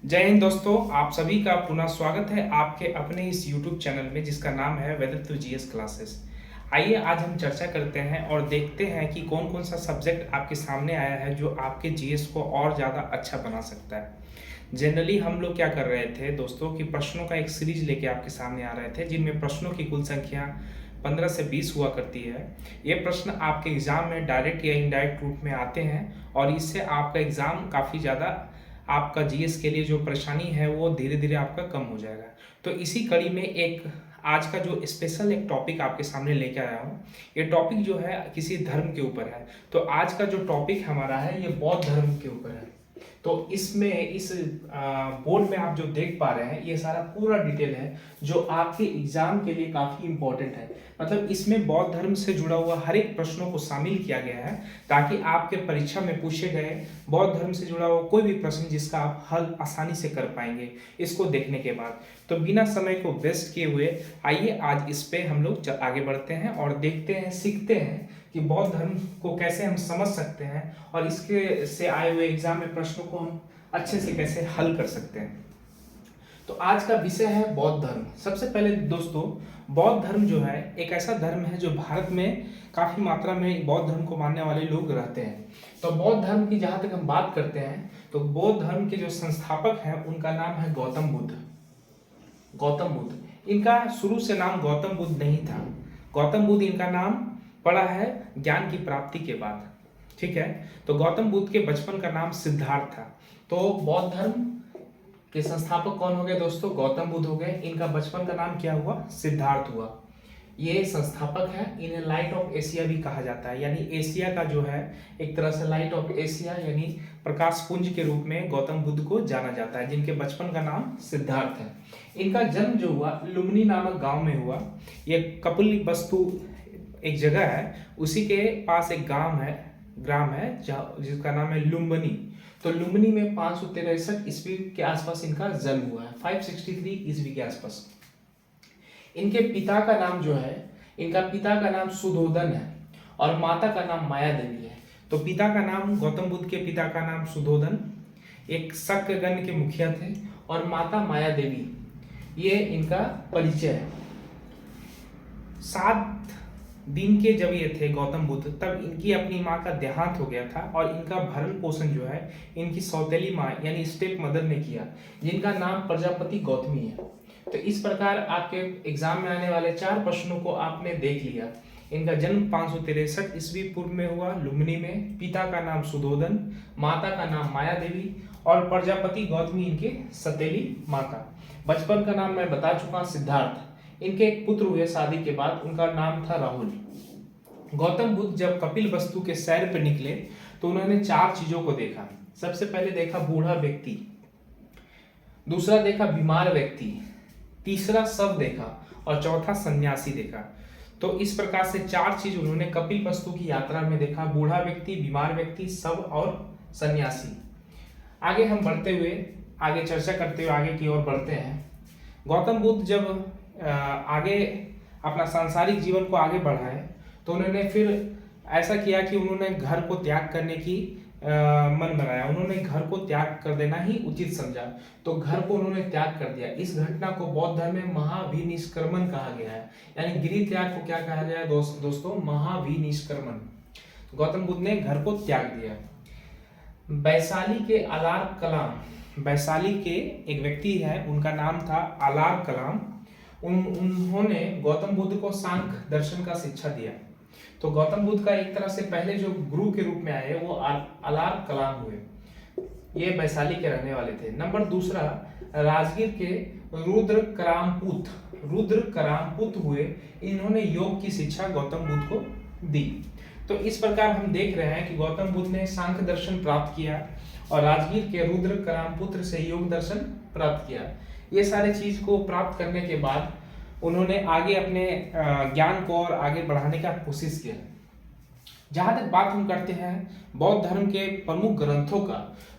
जय हिंद दोस्तों, आप सभी का पुनः स्वागत है आपके अपने इस YouTube चैनल में जिसका नाम है वेदत्व जीएस क्लासेस। आइए आज हम चर्चा करते हैं और देखते हैं कि कौन कौन सा सब्जेक्ट आपके सामने आया है जो आपके जीएस को और ज़्यादा अच्छा बना सकता है। जनरली हम लोग क्या कर रहे थे दोस्तों कि प्रश्नों का एक सीरीज लेके आपके सामने आ रहे थे जिनमें प्रश्नों की कुल संख्या 15 से 20 हुआ करती है। ये प्रश्न आपके एग्जाम में डायरेक्ट या इनडायरेक्ट रूप में आते हैं और इससे आपका एग्जाम काफ़ी ज़्यादा आपका जीएस के लिए जो परेशानी है वो धीरे धीरे आपका कम हो जाएगा। तो इसी कड़ी में एक आज का जो स्पेशल एक टॉपिक आपके सामने लेके आया हूँ, ये टॉपिक जो है किसी धर्म के ऊपर है। तो आज का जो टॉपिक हमारा है ये बौद्ध धर्म के ऊपर है। तो इसमें इस बोर्ड में आप जो देख पा रहे हैं ये सारा पूरा डिटेल है जो आपके एग्जाम के लिए काफ़ी इंपॉर्टेंट है। मतलब इसमें बौद्ध धर्म से जुड़ा हुआ हर एक प्रश्नों को शामिल किया गया है ताकि आपके परीक्षा में पूछे गए बौद्ध धर्म से जुड़ा हुआ कोई भी प्रश्न जिसका आप हल आसानी से कर पाएंगे इसको देखने के बाद। तो बिना समय को वेस्ट किए हुए आइए आज इस पे हम लोग आगे बढ़ते हैं और देखते हैं, सीखते हैं कि बौद्ध धर्म को कैसे हम समझ सकते हैं और इसके से आए हुए एग्जाम में प्रश्नों को हम अच्छे से कैसे हल कर सकते हैं। तो आज का विषय है बौद्ध धर्म। सबसे पहले दोस्तों, बौद्ध धर्म जो है एक ऐसा धर्म है जो भारत में काफी मात्रा में बौद्ध धर्म को मानने वाले लोग रहते हैं। तो बौद्ध धर्म की जहां तक हम बात करते हैं तो बौद्ध धर्म के जो संस्थापक हैं उनका नाम है गौतम बुद्ध। गौतम बुद्ध, इनका शुरू से नाम गौतम बुद्ध नहीं था। गौतम बुद्ध इनका नाम पड़ा है ज्ञान की प्राप्ति के बाद। ठीक है, तो गौतम बुद्ध के बचपन का नाम सिद्धार्थ था। तो बौद्ध धर्म के संस्थापक कौन हो गए दोस्तों? गौतम बुद्ध हो गए। इनका बचपन का नाम क्या हुआ? सिद्धार्थ हुआ। ये संस्थापक है। इन्हें लाइट ऑफ एशिया भी कहा जाता है, यानी एशिया का जो है एक तरह से लाइट ऑफ एशिया यानी प्रकाश पुंज के रूप में गौतम बुद्ध को जाना जाता है, जिनके बचपन का नाम सिद्धार्थ है। इनका जन्म जो हुआ लुम्बिनी नामक गांव में हुआ। ये कपिलवस्तु एक जगह है, उसी के पास एक ग्राम है जिसका नाम है लुम्बिनी। तो लुम्बिनी में 563 ईस्वी के आसपास इनका जन्म हुआ है, 563 ईस्वी के आसपास। इनके पिता का नाम जो है, इनका पिता का नाम सुधोधन है और माता का नाम माया देवी है। तो पिता का नाम, गौतम बुद्ध के पिता का नाम सुधोधन, एक शक्यगण के मुखिया थे, और माता माया देवी, ये इनका परिचय है। 7 दिन के जब ये थे गौतम बुद्ध, तब इनकी अपनी माँ का देहांत हो गया था और इनका भरण पोषण जो है इनकी सौतेली माँ यानी स्टेप मदर ने किया, जिनका नाम प्रजापति गौतमी है। तो इस प्रकार आपके एग्जाम में आने वाले 4 प्रश्नों को आपने देख लिया। इनका जन्म 563 ईस्वी पूर्व में हुआ लुम्बिनी में। पिता का नाम सुधोधन, माता का नाम माया देवी और प्रजापति गौतमी इनके सतेली माता। बचपन का नाम मैं बता चुका, सिद्धार्थ। इनके एक पुत्र हुए शादी के बाद, उनका नाम था राहुल। गौतम बुद्ध जब कपिलवस्तु के सैर पर निकले तो उन्होंने 4 चीजों को देखा। सबसे पहले देखा बूढ़ा व्यक्ति, दूसरा देखा बीमार व्यक्ति, तीसरा शव देखा और चौथा सन्यासी देखा। तो इस प्रकार से 4 चीज उन्होंने कपिलवस्तु की यात्रा में देखा, बूढ़ा व्यक्ति, बीमार व्यक्ति, शव और सन्यासी। आगे हम बढ़ते हुए आगे चर्चा करते हुए आगे की ओर बढ़ते हैं। गौतम बुद्ध जब आगे अपना सांसारिक जीवन को आगे बढ़ाए तो उन्होंने फिर ऐसा किया कि उन्होंने घर को त्याग करने की मन बनाया। उन्होंने घर को त्याग कर देना ही उचित समझा, तो घर को उन्होंने त्याग कर दिया। इस घटना को बौद्ध धर्म में महाभिनिष्क्रमण कहा गया है, यानी गिरि त्याग को क्या कहा गया है दोस्तों? महाभिनिष्क्रमण। गौतम बुद्ध ने घर को त्याग दिया। वैशाली के अलार कलाम, वैशाली के एक व्यक्ति है, उनका नाम था अलार कलाम। उन्होंने गौतम बुद्ध को सांख्य दर्शन का शिक्षा दिया। तो गौतम बुद्ध का एक तरह से पहले जो गुरु के रूप में आए वो अलार कलाम हुए। ये वैशाली के रहने वाले थे। नंबर दूसरा, राजगीर के रुद्र करामपुत हुए। इन्होंने योग की शिक्षा गौतम बुद्ध को दी। तो इस प्रकार हम देख रहे हैं कि गौतम बुद्ध ने सांख्य दर्शन प्राप्त किया और राजगीर के रुद्र करामपुत्र से योग दर्शन प्राप्त किया। ये सारे चीज को प्राप्त करने के बाद उन्होंने आगे अपने ज्ञान को और आगे बढ़ाने का कोशिश किया। जहां तक बात हम करते हैं बौद्ध धर्म के प्रमुख ग्रंथों का,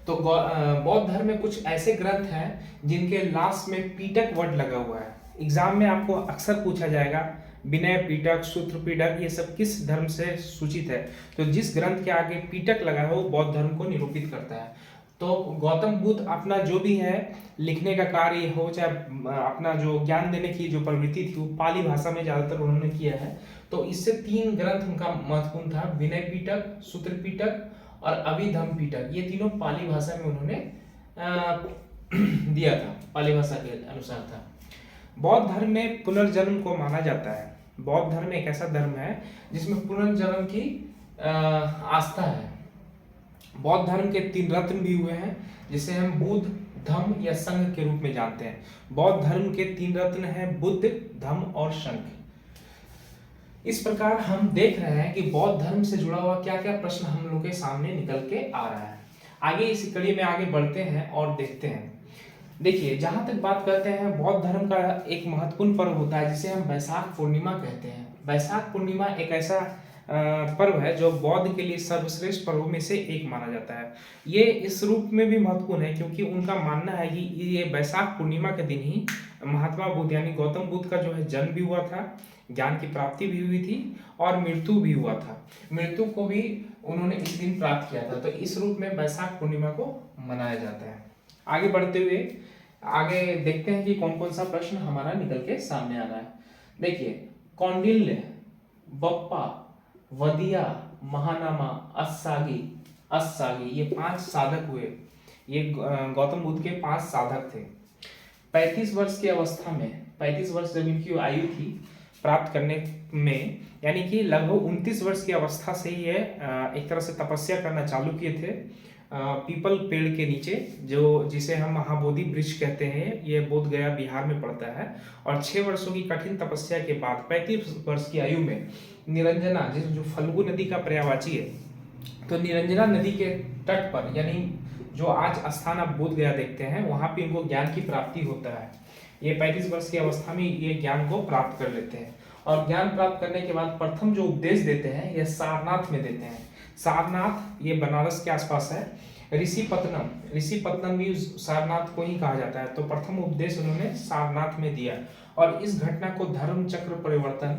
तो बौद्ध धर्म में कुछ ऐसे ग्रंथ हैं जिनके लास्ट में पीटक वर्ड लगा हुआ है। एग्जाम में आपको अक्सर पूछा जाएगा विनय पीटक, सूत्र पीटक, ये सब किस धर्म से सूचित है? तो जिस ग्रंथ के आगे पीटक लगा है वो बौद्ध धर्म को निरूपित करता है। तो गौतम बुद्ध अपना जो भी है लिखने का कार्य हो, चाहे अपना जो ज्ञान देने की जो प्रवृत्ति थी, वो पाली भाषा में ज्यादातर उन्होंने किया है। तो इससे 3 ग्रंथ उनका महत्वपूर्ण था, विनय पिटक, सूत्र पिटक और अभिधम्म पिटक। ये तीनों पाली भाषा में उन्होंने दिया था, पाली भाषा के अनुसार था। बौद्ध धर्म में पुनर्जन्म को माना जाता है। बौद्ध धर्म एक ऐसा धर्म है जिसमें पुनर्जन्म की आस्था है। बौद्ध धर्म के 3 रत्न भी हुए हैं, जिसे हम बुद्ध, धम्म या संघ के रूप में जानते हैं। बौद्ध धर्म के 3 रत्न हैं, बुद्ध, धम्म और संघ। इस प्रकार हम देख रहे हैं कि बौद्ध धर्म से जुड़ा हुआ क्या क्या प्रश्न हम लोग के सामने निकल के आ रहा है। आगे इस कड़ी में आगे बढ़ते हैं और देखते हैं। देखिए, जहां तक बात करते हैं, बौद्ध धर्म का एक महत्वपूर्ण पर्व होता है जिसे हम वैशाख पूर्णिमा कहते हैं। वैशाख पूर्णिमा एक ऐसा पर्व है जो बौद्ध के लिए सर्वश्रेष्ठ पर्वों में से एक माना जाता है। ये इस रूप में भी महत्वपूर्ण है क्योंकि उनका मानना है कि ये वैशाख पूर्णिमा के दिन ही महात्मा बुद्ध यानी गौतम बुद्ध का जो है जन्म भी हुआ था, ज्ञान की प्राप्ति भी हुई थी और मृत्यु भी हुआ था। मृत्यु को भी उन्होंने इस दिन प्राप्त किया था। तो इस रूप में वैशाख पूर्णिमा को मनाया जाता है। आगे बढ़ते हुए आगे देखते हैं कि कौन कौन सा प्रश्न हमारा निकल के सामने आ रहा है। देखिए, कौंडिल्य, बप्पा, वदिया, महानामा, अस्सागी ये 5 साधक हुए। ये गौतम बुद्ध के 5 साधक थे। 35 वर्ष की अवस्था में, 35 वर्ष जब इनकी आयु थी प्राप्त करने में, यानी कि लगभग 29 वर्ष की अवस्था से ही ये एक तरह से तपस्या करना चालू किए थे पीपल पेड़ के नीचे, जो जिसे हम महाबोधि वृक्ष कहते हैं। ये बोध गया बिहार में पड़ता है। और 6 वर्षों की कठिन तपस्या के बाद 35 वर्ष की आयु में निरंजना, जो फल्गु नदी का पर्यायवाची है, तो निरंजना नदी के तट पर, यानी जो आज स्थान आप बोध गया देखते हैं, वहां पे इनको ज्ञान की प्राप्ति होता है। ये 35 वर्ष की अवस्था में ये ज्ञान को प्राप्त कर लेते हैं। और ज्ञान प्राप्त करने के बाद प्रथम जो उपदेश देते हैं, ये सारनाथ में देते हैं। सारनाथ ये बनारस के आसपास है। ऋषिपत्तनम भी सारनाथ को ही कहा जाता है। तो प्रथम उपदेश उन्होंने सारनाथ में दिया और इस घटना को धर्म चक्र परिवर्तन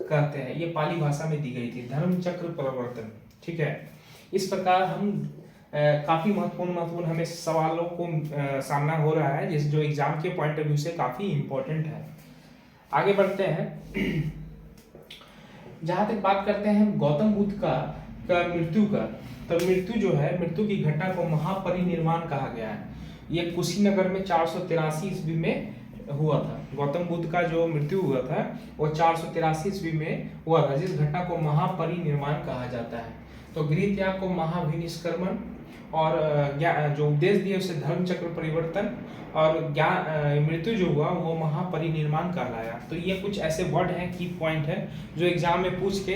कहते हैं। ये पाली भाषा में दी गई थी, धर्म चक्र परिवर्तन। ठीक है, इस प्रकार हम काफी महत्वपूर्ण हमें सवालों को सामना हो रहा है, जिस जो एग्जाम के पॉइंट ऑफ व्यू से काफी इंपॉर्टेंट है। आगे बढ़ते हैं। जहां तक बात करते हैं गौतम बुद्ध का मृत्यु का, तो मृत्यु जो है, मृत्यु की घटना को महापरिनिर्वाण कहा गया है। ये कुशीनगर में 483 ईस्वी में हुआ था। गौतम बुद्ध का जो मृत्यु हुआ था वो 483 ईस्वी में हुआ था, जिस घटना को महापरिनिर्वाण कहा जाता है। तो गृह त्याग को महाभिनिष्क्रमण और जो उपदेश दिए उसे धर्म चक्र परिवर्तन और मृत्यु जो हुआ वो महापरिनिर्वाण कहलाया। तो ये कुछ ऐसे वर्ड हैं, की पॉइंट है, जो एग्जाम में पूछ के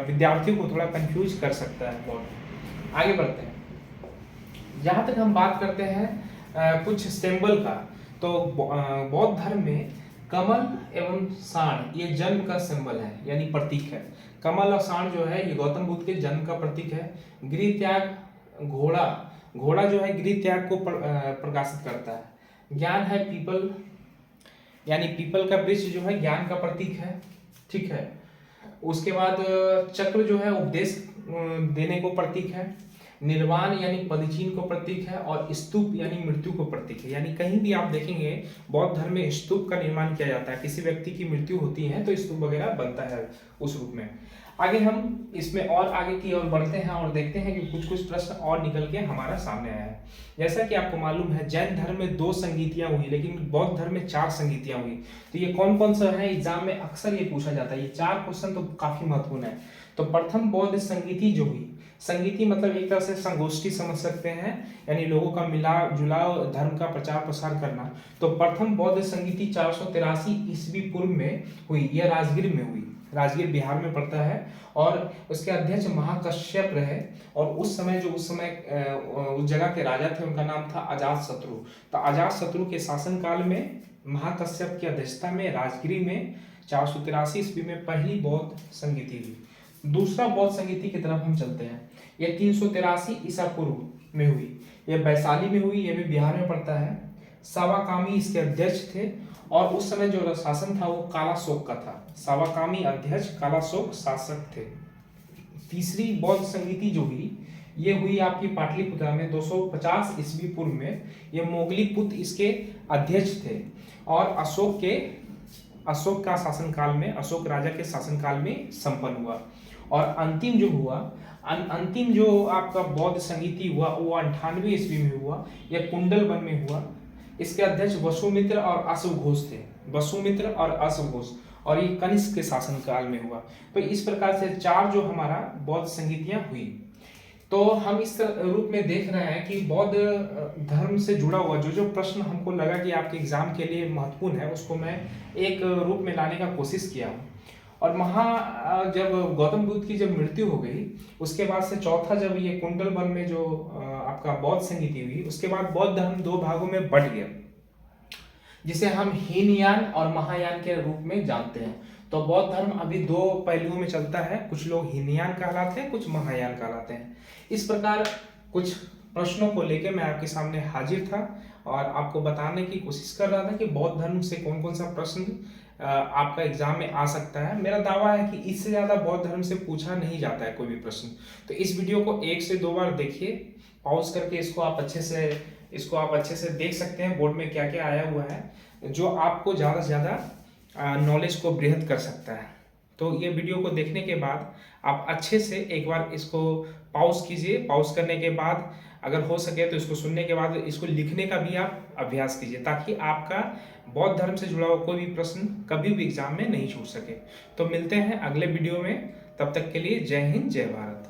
विद्यार्थियों को थोड़ा कंफ्यूज कर सकता है वर्ड। आगे बढ़ते हैं। जहां तक हम बात करते हैं कुछ सिंबल का, तो बौद्ध धर्म में कमल एवं साण ये जन्म का सिंबल है, यानी प्रतीक है। कमल और साण जो है ये गौतम बुद्ध के जन्म का प्रतीक है। गृह त्याग, घोड़ा जो है गृह त्याग को प्रकाशित करता है। ज्ञान है पीपल, यानी पीपल का वृक्ष जो है ज्ञान का प्रतीक है। ठीक है, उसके बाद चक्र जो है उपदेश देने को प्रतीक है। निर्वाण यानी पदचिन्ह को प्रतीक है। और स्तूप यानी मृत्यु को प्रतीक है। यानी कहीं भी आप देखेंगे बौद्ध धर्म में स्तूप का निर्माण किया जाता है। किसी व्यक्ति की मृत्यु होती है तो स्तूप वगैरह बनता है उस रूप में। आगे हम इसमें और आगे की ओर बढ़ते हैं और देखते हैं कि कुछ कुछ प्रश्न और निकल के हमारा सामने आया है। जैसा कि आपको मालूम है, जैन धर्म में 2 संगीतियां हुई, लेकिन बौद्ध धर्म में 4 संगीतियां हुई। तो ये कौन कौन सा है, एग्जाम में अक्सर ये पूछा जाता है। ये 4 क्वेश्चन तो काफी महत्वपूर्ण है। तो प्रथम बौद्ध संगीति जो हुई, संगीति मतलब एक तरह से संगोष्ठी समझ सकते हैं, यानी लोगों का मिला जुलाव, धर्म का प्रचार प्रसार करना। तो प्रथम बौद्ध संगीति 483 ईस्वी पूर्व में हुई। यह राजगीर में हुई। राजगीर बिहार में पड़ता है। और उसके अध्यक्ष महाकश्यप रहे। और उस समय उस जगह के राजा थे, उनका नाम था अजातशत्रु। तो अजातशत्रु के शासन काल में महाकश्यप की अध्यक्षता में राजगिरी में 483 ईस्वी में पहली बौद्ध संगीति हुई। दूसरा बौद्ध संगीति की तरफ हम चलते हैं। यह 383 ईसा पूर्व में हुई। यह वैशाली में हुई। यह भी बिहार में पड़ता है। सावाकामी इसके अध्यक्ष थे। और उस समय जो शासन था वो कालाशोक का था। सावाकामी अध्यक्ष, कालाशोक शासक थे। तीसरी बौद्ध संगीति जो हुई ये हुई आपकी पाटलिपुत्र में 250 ईस्वी पूर्व में। ये मोगलीपुत्र इसके अध्यक्ष थे और अशोक का शासनकाल में, अशोक राजा के शासनकाल में संपन्न हुआ। और अंतिम जो हुआ, अंतिम जो आपका बौद्ध संगीति हुआ वो 98 ईस्वी में हुआ। यह कुंडलवन में हुआ। इसके अध्यक्ष वसुमित्र और अश्वघोष थे, वसुमित्र और अश्वघोष, और ये कनिष्क के शासनकाल में हुआ। तो इस प्रकार से 4 जो हमारा बौद्ध संगीतियां हुई। तो हम इस रूप में देख रहे हैं कि बौद्ध धर्म से जुड़ा हुआ जो जो प्रश्न हमको लगा कि आपके एग्जाम के लिए महत्वपूर्ण है, उसको मैं एक रूप में लाने का कोशिश किया हूँ। और जब गौतम बुद्ध की जब मृत्यु हो गई, उसके बाद से चौथा जब ये कुंडलवन में जो आपका बौद्ध संगीति हुई, उसके बाद बौद्ध धर्म 2 भागों में बट गया, जिसे हम हीनयान और महायान के रूप में जानते हैं। तो बौद्ध धर्म अभी 2 पहलुओं में चलता है, कुछ लोग हीनयान कहलाते हैं, कुछ महायान कहलाते हैं। इस प्रकार कुछ प्रश्नों को लेकर मैं आपके सामने हाजिर था और आपको बताने की कोशिश कर रहा था कि बौद्ध धर्म से कौन कौन सा प्रश्न आपका एग्जाम में आ सकता है। मेरा दावा है कि इससे ज्यादा बौद्ध धर्म से पूछा नहीं जाता है कोई भी प्रश्न। तो इस वीडियो को 1 से 2 बार देखिए, पॉज करके इसको आप अच्छे से देख सकते हैं बोर्ड में क्या क्या आया हुआ है, जो आपको ज़्यादा से ज़्यादा नॉलेज को बृहद कर सकता है। तो ये वीडियो को देखने के बाद आप अच्छे से एक बार इसको पॉज कीजिए। पॉज करने के बाद अगर हो सके तो इसको सुनने के बाद इसको लिखने का भी आप अभ्यास कीजिए, ताकि आपका बौद्ध धर्म से जुड़ा हुआ कोई भी प्रश्न कभी भी एग्जाम में नहीं छूट सके। तो मिलते हैं अगले वीडियो में, तब तक के लिए जय हिंद, जय भारत।